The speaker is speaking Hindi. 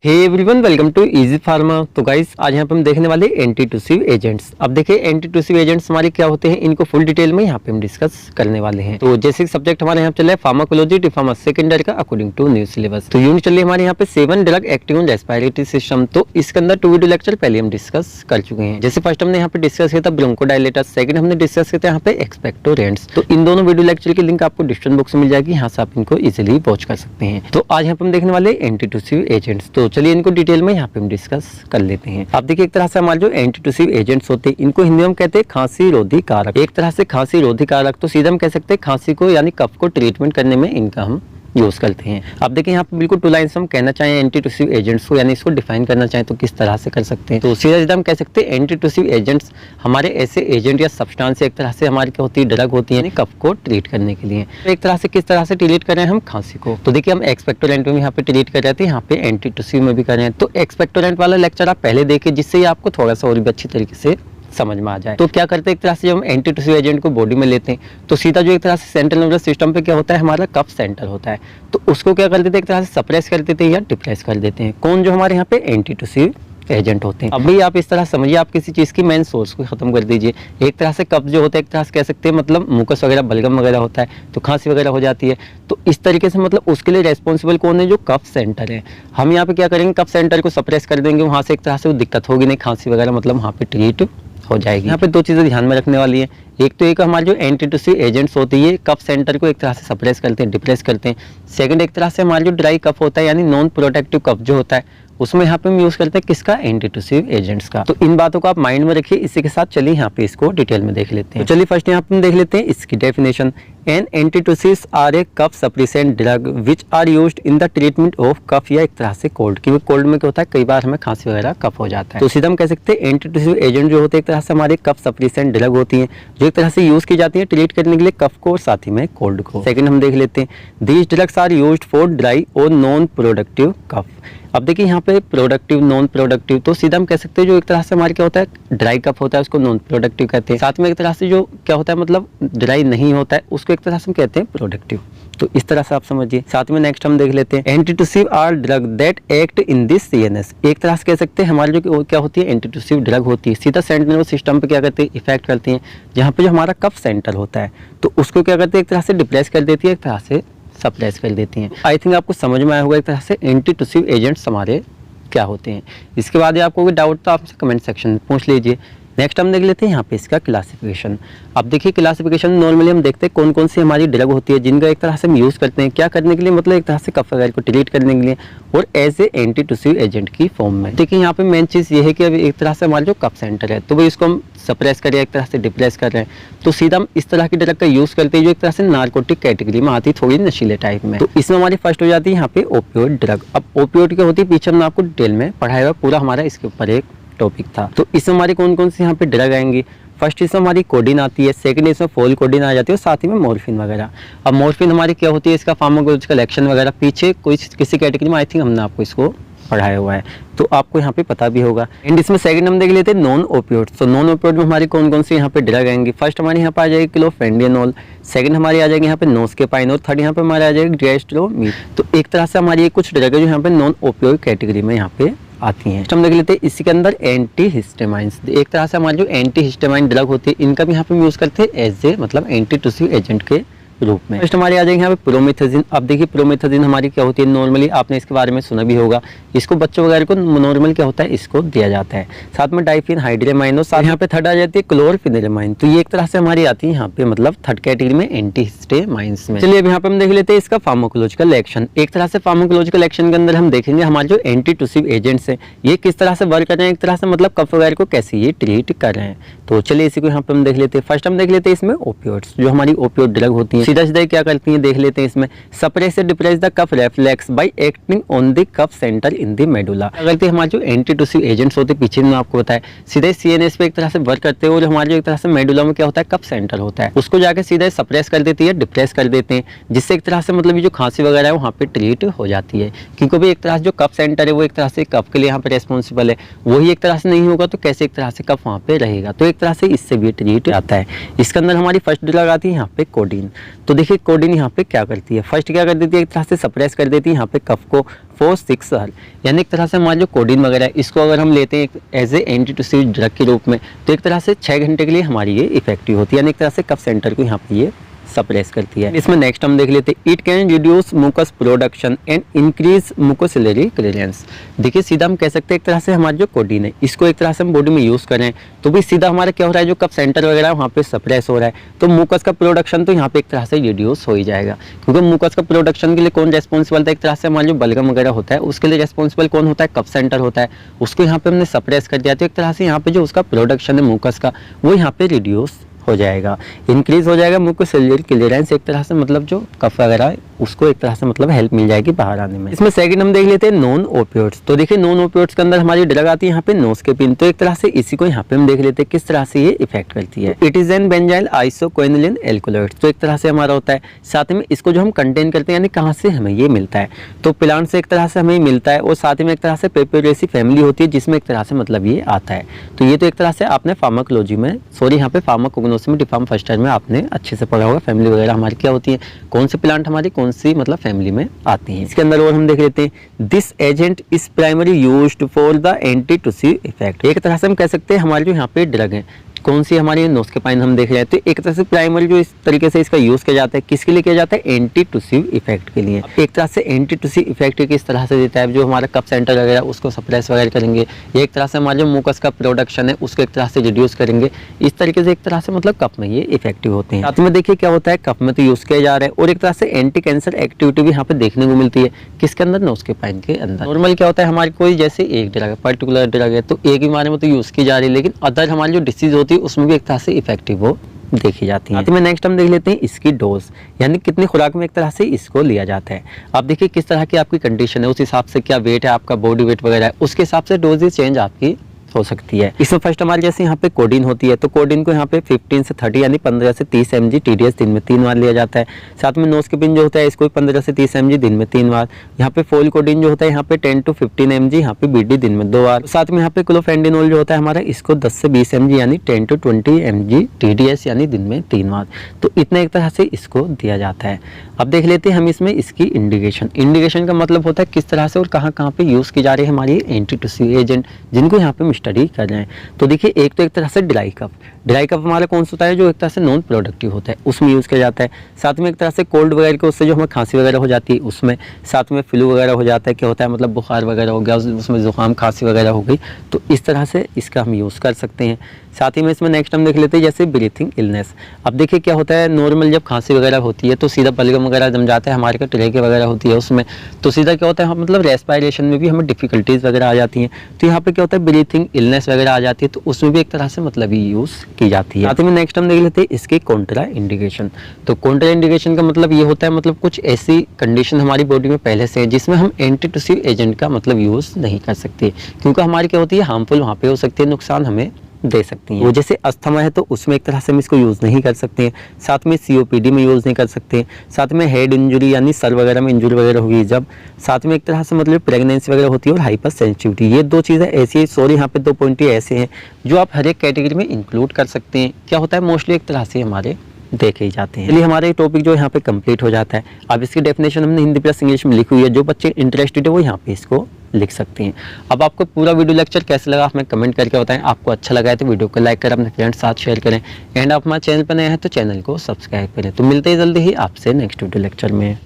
Hey everyone, welcome to Easy Pharma. तो गाइस आज यहाँ पे हम देखने वाले एंटीटूसिव एजेंट्स। अब देखिए एंटीटूसिव एजेंट्स हमारे क्या होते हैं, इनको फुल डिटेल में यहाँ पे हम डिस्कस करने वाले हैं। तो जैसे सब्जेक्ट हमारे यहाँ चल रहा है फार्माकोलॉजी डिफार्मा सेकंड ईयर का अकॉर्डिंग टू न्यू सिलेबस। तो यूनिट चल रही है हमारे यहाँ पे 7 drug acting on respiratory system. तो इसके अंदर 2 वीडियो लेक्चर पहले हम डिस्कस कर चुके हैं। जैसे फर्स्ट हमने यहाँ पे डिस्कस किया था ब्रोंकोडायलेटर, सेकंड हमने डिस्कस किया था यहाँ पे एक्सपेक्टोरेंट्स। तो इन दोनों वीडियो लेक्चर की लिंक आपको डिस्क्रिप्शन बॉक्स में मिल जाएगी, यहाँ से आप इनको इजिली वॉच कर सकते हैं। तो आज यहाँ पे हम देखने वाले एंटीटूसिव एजेंट्स। तो चलिए इनको डिटेल में यहाँ पे हम डिस्कस कर लेते हैं। आप देखिए एक तरह से हमारे जो एंटीटूसिव एजेंट्स होते हैं इनको हिंदी में हम कहते हैं खांसी रोधी कारक। एक तरह से खांसी रोधी कारक, तो सीधा हम कह सकते हैं खांसी को यानी कफ को ट्रीटमेंट करने में इनका हम यूज करते हैं। आप देखिए यहाँ पे बिल्कुल 2 लाइन्स हम कहना चाहें एंटीटूसिव एजेंट्स को, यानी इसको डिफाइन करना चाहें तो किस तरह से कर सकते हैं। तो सीधा सीधा हम कह सकते हैं एंटीटूसिव एजेंट्स हमारे ऐसे एजेंट या सब्सटेंस एक तरह से हमारी क्या होती है, ड्रग होती है कफ को ट्रीट करने के लिए। तो एक तरह से किस तरह से ट्रीट कर रहे हैं हम खांसी को, तो देखिए हम एक्सपेक्टोरेंट में यहाँ पे ट्रीट कर रहे थे, यहाँ पे एंटीटूसिव में भी कर रहे हैं। तो एक्सपेक्टोरेंट वाला लेक्चर आप पहले देखिए, जिससे आपको थोड़ा सा और भी अच्छी तरीके से समझ में आ जाए। तो क्या करते हैं, एक तरह से जब हम एंटीटूसिव एजेंट को बॉडी में लेते हैं तो सीधा जो एक तरह से सेंट्रल नर्वस सिस्टम पे क्या होता है, हमारा कफ सेंटर होता है, तो उसको क्या कर देते हैं, एक तरह से सप्रेस कर देते हैं या डिप्रेस कर देते हैं। कौन, जो हमारे यहाँ पे एंटीटूसिव एजेंट होते हैं। अब भी आप इस तरह समझिए, आप किसी चीज की मेन सोर्स को खत्म कर दीजिए। एक तरह से कफ जो होता है एक तरह से कह सकते हैं मतलब मुकस वगैरह बलगम वगैरह होता है तो खांसी वगैरह हो जाती है। तो इस तरीके से मतलब उसके लिए रेस्पॉन्सिबल कौन है, जो कफ सेंटर है। हम यहाँ पे क्या करेंगे, कफ सेंटर को सप्रेस कर देंगे, वहां से एक तरह से वो दिक्कत होगी नहीं, खांसी वगैरह मतलब वहाँ पे ट्रीट हो जाएगी। यहाँ पे 2 चीजें ध्यान में रखने वाली है। एक तो एक हमारे जो एंटीटूसिव एजेंट्स होते हैं कफ सेंटर को एक तरह से सप्रेस करते हैं, डिप्रेस करते हैं। सेकंड एक तरह से हमारा जो ड्राई कफ होता है यानी नॉन प्रोटेक्टिव कफ जो होता है उसमें यहाँ पे हम यूज करते हैं किसका, एंटीटूसिव एजेंट्स का। तो इन बातों को आप माइंड में रखिए। इसी के साथ चलिए यहाँ पे इसको डिटेल में देख लेते हैं। तो चलिए फर्स्ट यहाँ पे हम देख लेते हैं इसकी definition. An antitussives are a cough suppressant drug which are used in the treatment of cough, या एक तरह से कोल्ड। क्योंकि कोल्ड में क्या होता है, कई बार हमें खांसी वगैरह कफ हो जाता है। तो सीधा हम कह सकते हैं एंटीटूसिव एजेंट जो होते हैं एक तरह से हमारे कफ सप्रेसेंट ड्रग होती है, जो एक तरह से यूज की जाती है ट्रीट करने के लिए कफ को और साथ ही में कोल्ड को। सेकंड हम देख लेते हैं these drugs are used for dry और नॉन प्रोडक्टिव कफ। अब देखिए यहाँ पे प्रोडक्टिव नॉन प्रोडक्टिव, तो सीधा हम कह सकते हैं जो एक तरह से हमारे क्या होता है ड्राई कफ होता है उसको नॉन प्रोडक्टिव कहते हैं। साथ में एक तरह से जो क्या होता है मतलब ड्राई नहीं होता है उसको एक तरह से हम कहते हैं प्रोडक्टिव। तो इस तरह से आप समझिए। साथ में नेक्स्ट हम देख लेते हैं antitussive are drug that act in this CNS. एक तरह से कह सकते हैं हमारी जो क्या होती है एंटीटूसिव ड्रग होती है सीधा सेंट्रल नर्वस सिस्टम पे क्या करते हैं, इफेक्ट करती हैं। जहाँ पे जो हमारा कफ सेंटर होता है तो उसको क्या करते हैं, एक तरह से डिप्रेस कर देती है, एक तरह से सप्रेस कर देती हैं। आई थिंक आपको समझ में आया होगा एक तरह से एंटीटूसिव एजेंट्स हमारे क्या होते हैं। इसके बाद आपको कोई डाउट तो आपसे कमेंट सेक्शन में पूछ लीजिए। नेक्स्ट हम देख लेते हैं यहाँ पे इसका क्लासिफिकेशन। अब देखिए क्लासिफिकेशन नॉर्मली हम देखते हैं कौन कौन सी हमारी ड्रग होती है जिनका एक तरह से हम यूज़ करते हैं क्या करने के लिए, मतलब एक तरह से कफ वगैरह को ट्रीट करने के लिए और एज ए एंटीटूसिव एजेंट की फॉर्म में। देखिए यहाँ पे मेन चीज़ ये है कि अभी एक तरह से हमारा जो कफ सेंटर है तो भाई इसको हम सप्रेस कर रहे हैं, एक तरह से डिप्रेस कर रहे हैं, तो सीधा हम इस तरह की ड्रग का यूज़ करते हैं जो एक तरह से नार्कोटिक कैटेगरी में आती है, थोड़ी नशीले टाइप में। तो इसमें हमारी फर्स्ट हो जाती है यहाँ पे ओपियोइड ड्रग। अब ओपियोइड क्या होती है पीछे हमने आपको डिटेल में पढ़ाया हुआ, पूरा हमारा इसके ऊपर एक टॉपिक था। तो इसमें हमारी कौन कौन सी यहाँ पे ड्रग आएंगी, फर्स्ट इसमें हमारी कोडीन आती है, सेकंड इसमें फोल कोडीन आ जाती है और साथ ही में मॉर्फिन वगैरह। अब मॉर्फिन हमारी क्या होती है, इसका फार्माकोलॉजिकल एक्शन वगैरह पीछे कोई किसी कैटेगरी में आई थिंक हमने आपको इसको पढ़ाया हुआ है तो आपको यहाँ पे पता भी होगा। एंड इसमें सेकंड हम देख लेते हैं नॉन ओपियोइड्स। तो नॉन ओपियोइड में हमारी कौन कौन सी यहाँ पे ड्रग आएंगी, फर्स्ट हमारे यहाँ पे आ जाएगी क्लोफेंडियानोल, सेकंड हमारी आ जाएगी यहाँ पे नोस्केपाइन और थर्ड यहाँ पे हमारे आ जाएगी डिएस्ट्रोमीड। तो एक तरह से हमारी कुछ ड्रग है जो यहाँ पे नॉन ओपियोइड कैटेगरी में यहाँ पे आती हैं। हम देख लेते हैं इसी के अंदर एंटी हिस्टामाइंस। एक तरह से हमारी जो एंटी हिस्टामाइन ड्रग होती है इनका भी यहाँ पे यूज करते हैं एज ए मतलब एंटीटूसिव एजेंट के रूप में। फर्स्ट हमारे आ जाएंगे यहाँ पे प्रोमेथाजिन। अब देखिए प्रोमेथाजिन हमारी क्या होती है, नॉर्मली आपने इसके बारे में सुना भी होगा, इसको बच्चों वगैरह को नॉर्मल क्या होता है इसको दिया जाता है। साथ में डाइफिन हाइड्रेमाइन और साथ यहाँ पे थर्ड आ जाती है क्लोरफिनेमाइन। तो ये एक तरह से हमारी आती है यहाँ पे मतलब थर्ड कैटेगरी में एंटी हिस्टामाइंस में। चलिए अब यहाँ पे हम देख लेते हैं इसका फार्माकोलॉजिकल एक्शन। एक तरह से फार्माकोलॉजिकल एक्शन के अंदर हम देखेंगे हमारे जो एंटीटूसिव एजेंट्स हैं ये किस तरह से वर्क कर रहे हैं, एक तरह से मतलब कफ वगैरह को कैसे ये ट्रीट कर रहे हैं। तो चलिए इसी को यहाँ पे हम देख लेते हैं। फर्स्ट हम देख लेते हैं इसमें ओपियोइड्स, जो हमारी ओपियोइड ड्रग होती है सीधा सीधा क्या करती है देख लेते हैं इसमें, सप्रेस से depress the cough reflex by acting on the cough centre in the medulla. अगर हमारे जो एंटीटूसिव एजेंट्स होते हैं पीछे में आपको बताया सीधे सीएनएस पे एक तरह से वर्क करते हैं और हमारे जो एक तरह से मेडुला में क्या होता है कफ सेंटर होता है उसको जाके सीधे सप्रेस कर देती है, डिप्रेस कर देते हैं, जिससे एक तरह से मतलब ये जो खांसी वगैरह है वहाँ पे ट्रीट हो जाती है। क्योंकि भी एक तरह से जो कफ सेंटर है वो एक तरह से कफ के लिए यहाँ पे रेस्पॉन्सिबल है, वही एक तरह से नहीं होगा तो कैसे एक तरह से कफ वहाँ पे रहेगा। तो एक तरह से इससे भी ट्रीट आता है। इसके अंदर हमारी फर्स्ट ड्रग आती है यहाँ पे कोडीन। तो देखिए कोडिन यहाँ पे क्या करती है, फर्स्ट क्या कर देती है, एक तरह से सप्रेस कर देती है यहाँ पे कफ को 4-6 आवर, यानी एक तरह से हमारा जो कोडिन वगैरह है इसको अगर हम लेते हैं एज ए एंटीटूसिव ड्रग के रूप में तो एक तरह से 6 घंटे के लिए हमारी ये इफेक्टिव होती है, यानी एक तरह से कफ सेंटर को यहाँ पे ये सप्रेस करती है। इसमें नेक्स्ट हम देख लेते हैं, it can reduce mucus production and increase mucociliary clearance. देखिए सीधा हम कह सकते हैं एक तरह से हमारा जो कोडिन है इसको एक तरह से हम बॉडी में यूज करें तो भी सीधा हमारा क्या हो रहा है, जो कफ सेंटर वगैरह है वहाँ पे सप्रेस हो रहा है, तो मुकस का प्रोडक्शन तो यहाँ पे एक तरह से रिड्यूस हो ही जाएगा, क्योंकि मुकस का प्रोडक्शन के लिए कौन रेस्पॉन्सिबल था, एक तरह से हमारा जो बलगम वगैरह होता है उसके लिए रेस्पॉन्सिबल कौन होता है, कफ सेंटर होता है, उसको यहाँ पे हमने सप्रेस कर दिया तो एक तरह से यहाँ पे जो उसका प्रोडक्शन है मुकस का वो यहाँ पे रिड्यूस हो जाएगा, इंक्रीज हो जाएगा मुकोसिलरी क्लियरेंस, एक तरह से मतलब जो कफ वगैरह है उसको एक तरह से मतलब हेल्प मिल जाएगी बाहर आने में। इसमें सेकंड हम देख लेते हैं नॉन ओपियोइड्स। तो देखिए नॉन ओपियोइड्स के अंदर हमारी ड्रग आती है यहाँ पे नोस्केपिन, तो एक तरह से इसी को यहाँ पे हम देख लेते हैं किस तरह से ये इफेक्ट करती है। It is an benzyl isoquinoline alkaloid, तो एक तरह से हमारा होता है, साथ में इसको जो हम कंटेन करते हैं यानी कहाँ से हमें ये मिलता है, तो प्लांट से एक तरह से हमें मिलता है और साथ में एक तरह से पेपरेसी फैमिली होती है जिसमें एक तरह से मतलब ये आता है। तो ये तो एक तरह से आपने फार्माकोलॉजी में यहाँ पे फार्माकोग्नोसी में डिफार्म फर्स्ट ईयर में आपने अच्छे से पढ़ा होगा, फैमिली वगैरह हमारी क्या होती है, कौन से प्लांट हमारी कौन सी मतलब फैमिली में आती हैं। इसके अंदर और हम देख लेते हैं, this agent is primary used for the antitussive effect. एक तरह से हम कह सकते हैं हमारे जो यहाँ पे ड्रग है कौन सी हमारी नोस्केपाइन हम देख रहे हैं, तो एक तरह से प्राइमरी जो इस तरीके से इसका यूज किया जाता है किसके लिए किया जाता है, एंटीटूसिव इफेक्ट के लिए। एक तरह से एंटीटूसिव इफेक्ट किस तरह से देता है, जो हमारा कफ सेंटर वगैरह उसको सप्रेस वगैरह करेंगे, ये एक तरह से हमारा जो मुकस का प्रोडक्शन है उसको एक तरह से रिड्यूस करेंगे, इस तरीके से एक तरह से मतलब कफ में ये इफेक्टिव होते हैं। साथ में देखिए क्या होता है, कफ में तो यूज किया जा रहा है और एक तरह से एंटी कैंसर एक्टिविटी भी यहाँ पे देखने को मिलती है, किसके अंदर, नोस्केपाइन के अंदर। नॉर्मल क्या होता है, हमारी कोई जैसे एक ड्रग है, पर्टिकुलर ड्रग है तो एक बीमारी में तो यूज की जा रही है, लेकिन अदर हमारी जो डिसीज होती है उसमें भी एक तरह से इफेक्टिव वो देखी जाती है। नेक्स्ट हम देख लेते हैं इसकी डोज, यानी कितनी खुराक में एक तरह से इसको लिया जाता है। आप देखिए किस तरह की आपकी कंडीशन है, उस हिसाब से क्या वेट है आपका, बॉडी वेट वगैरह है, उसके हिसाब से डोजेज चेंज आपकी हो सकती है। इसमें फर्स्ट हमारे जैसे यहाँ पे कोडिन होती है, तो कोडिन को यहाँ पे 15 से 30 यानी 15 से 30 mg TDS दिन में 3 बार लिया जाता है। साथ में नोस्केपिन जो होता है इसको 15 से 30 mg दिन में 3 बार। यहाँ पे फोल कोडिन जो होता है यहाँ पे 10 to 15 mg यहाँ पे BD दिन में 2 बार। साथ में यहाँ पे क्लोफेंडिनोल जो होता है हमारा इसको 10 से 20 mg यानी 10 to 20 mg TDS यानी दिन में 3 बार। तो इतना एक तरह से इसको दिया जाता है। अब देख लेते हैं हम इसमें इसकी इंडिकेशन। इंडिकेशन का मतलब होता है किस तरह से और कहाँ कहाँ पे यूज की जा रही है हमारी एंटीटूसिव एजेंट, जिनको यहाँ पे हम स्टडी कर रहे हैं। तो देखिए एक तो एक तरह से ड्राई कफ हमारा कौन सा होता है, जो एक तरह से नॉन प्रोडक्टिव होता है उसमें यूज किया जाता है। साथ में एक तरह से कोल्ड वगैरह के उससे जो हमें खांसी वगैरह हो जाती है उसमें, साथ में फ्लू वगैरह हो जाता है, क्या होता है मतलब बुखार वगैरह हो गया, उसमें जुकाम खांसी वगैरह हो गई, तो इस तरह से इसका हम यूज़ कर सकते हैं। साथ ही में इसमें नेक्स्ट हम देख लेते हैं जैसे ब्रीथिंग इलनेस। अब देखिए क्या होता है, नॉर्मल जब खांसी वगैरह होती है तो सीधा बलगम वगैरह जम जाता है हमारे को, ट्रेके वगैरह होती है उसमें, तो सीधा क्या होता है मतलब रेस्पिरेशन में भी हमें डिफिकल्टीज वगैरह आ जाती हैं। तो यहाँ पे क्या होता है ब्रीथिंग इलनेस वगैरह आ जाती है, तो उसमें भी एक तरह से मतलब ये यूज़ की जाती है। साथ ही में नेक्स्ट हम देख लेते हैं इसके कॉन्ट्रा इंडिकेशन। तो कॉन्ट्रा इंडिकेशन का मतलब ये होता है मतलब कुछ ऐसी कंडीशन हमारी बॉडी में पहले से है जिसमें हम एंटीटूसिव एजेंट का मतलब यूज़ नहीं कर सकते, क्योंकि हमारी क्या होती है हार्मफुल वहाँ पे हो सकती है, नुकसान हमें दे सकती हैं। वो जैसे अस्थमा है तो उसमें एक तरह से हम इसको यूज़ नहीं कर सकते हैं। साथ में COPD में यूज़ नहीं कर सकते। साथ में हेड इंजरी यानी सर वगैरह में इंजरी वगैरह होगी जब, साथ में एक तरह से मतलब प्रेगनेंसी वगैरह होती है और हाइपर सेंसिटिविटी, ये 2 चीज़ें ऐसी है, सॉरी यहाँ पे 2 पॉइंट ऐसे हैं जो आप हर एक कैटेगरी में इंक्लूड कर सकते हैं। क्या होता है मोस्टली एक तरह से हमारे देखे ही जाते हैं। चलिए हमारे टॉपिक जो यहाँ पे कंप्लीट हो जाता है। अब इसकी डेफिनेशन हमने हिंदी प्लस इंग्लिश में लिखी हुई है, जो बच्चे इंटरेस्टेड है वो यहाँ पे इसको लिख सकते हैं। अब आपको पूरा वीडियो लेक्चर कैसे लगा हमें कमेंट करके बताएं। आपको अच्छा लगा है तो वीडियो को लाइक करें, अपने फ्रेंड्स साथ शेयर करें, एंड आप हमारे चैनल पर नए हैं तो चैनल को सब्सक्राइब करें। तो मिलते हैं जल्दी ही आपसे नेक्स्ट वीडियो लेक्चर में।